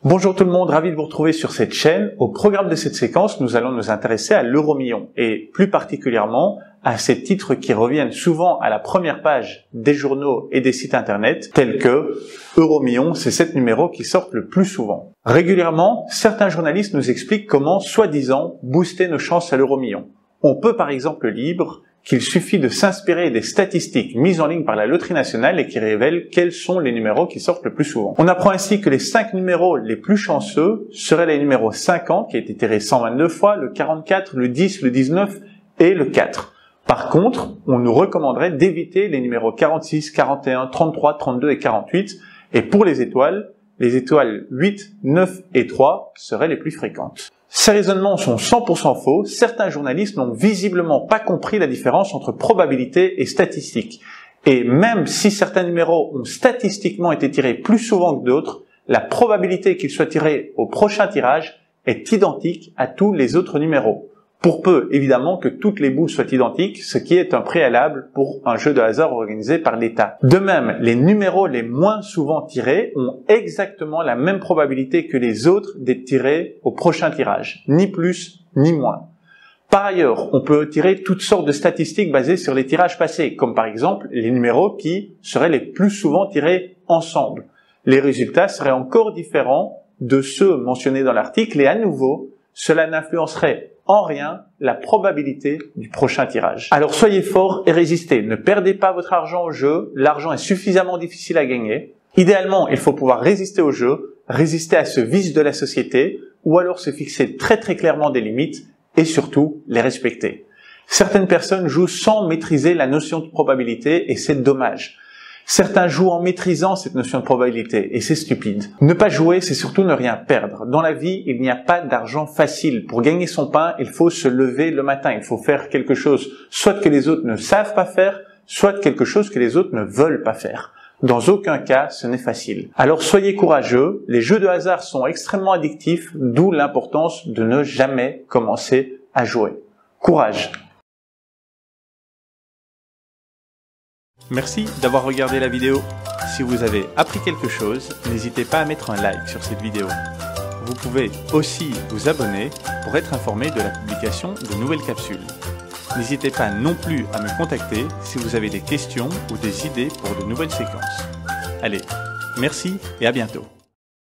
Bonjour tout le monde, ravi de vous retrouver sur cette chaîne. Au programme de cette séquence, nous allons nous intéresser à l'euro-million et plus particulièrement à ces titres qui reviennent souvent à la première page des journaux et des sites internet tels que Euro-million, c'est 7 numéros qui sortent le plus souvent. Régulièrement, certains journalistes nous expliquent comment, soi-disant, booster nos chances à l'euro-million. On peut par exemple lire qu'il suffit de s'inspirer des statistiques mises en ligne par la Loterie nationale et qui révèlent quels sont les numéros qui sortent le plus souvent. On apprend ainsi que les 5 numéros les plus chanceux seraient les numéros 50, qui a été tiré 122 fois, le 44, le 10, le 19 et le 4. Par contre, on nous recommanderait d'éviter les numéros 46, 41, 33, 32 et 48. Et pour les étoiles 8, 9 et 3 seraient les plus fréquentes. Ces raisonnements sont 100% faux. Certains journalistes n'ont visiblement pas compris la différence entre probabilité et statistique. Et même si certains numéros ont statistiquement été tirés plus souvent que d'autres, la probabilité qu'ils soient tirés au prochain tirage est identique à tous les autres numéros. Pour peu, évidemment, que toutes les boules soient identiques, ce qui est un préalable pour un jeu de hasard organisé par l'État. De même, les numéros les moins souvent tirés ont exactement la même probabilité que les autres d'être tirés au prochain tirage, ni plus ni moins. Par ailleurs, on peut tirer toutes sortes de statistiques basées sur les tirages passés, comme par exemple les numéros qui seraient les plus souvent tirés ensemble. Les résultats seraient encore différents de ceux mentionnés dans l'article et à nouveau, cela n'influencerait en rien la probabilité du prochain tirage. Alors soyez forts et résistez. Ne perdez pas votre argent au jeu. L'argent est suffisamment difficile à gagner. Idéalement, il faut pouvoir résister au jeu, résister à ce vice de la société, ou alors se fixer très clairement des limites et surtout les respecter. Certaines personnes jouent sans maîtriser la notion de probabilité et c'est dommage. Certains jouent en maîtrisant cette notion de probabilité et c'est stupide. Ne pas jouer, c'est surtout ne rien perdre. Dans la vie, il n'y a pas d'argent facile. Pour gagner son pain, il faut se lever le matin. Il faut faire quelque chose, soit que les autres ne savent pas faire, soit quelque chose que les autres ne veulent pas faire. Dans aucun cas, ce n'est facile. Alors soyez courageux. Les jeux de hasard sont extrêmement addictifs, d'où l'importance de ne jamais commencer à jouer. Courage! Merci d'avoir regardé la vidéo. Si vous avez appris quelque chose, n'hésitez pas à mettre un like sur cette vidéo. Vous pouvez aussi vous abonner pour être informé de la publication de nouvelles capsules. N'hésitez pas non plus à me contacter si vous avez des questions ou des idées pour de nouvelles séquences. Allez, merci et à bientôt.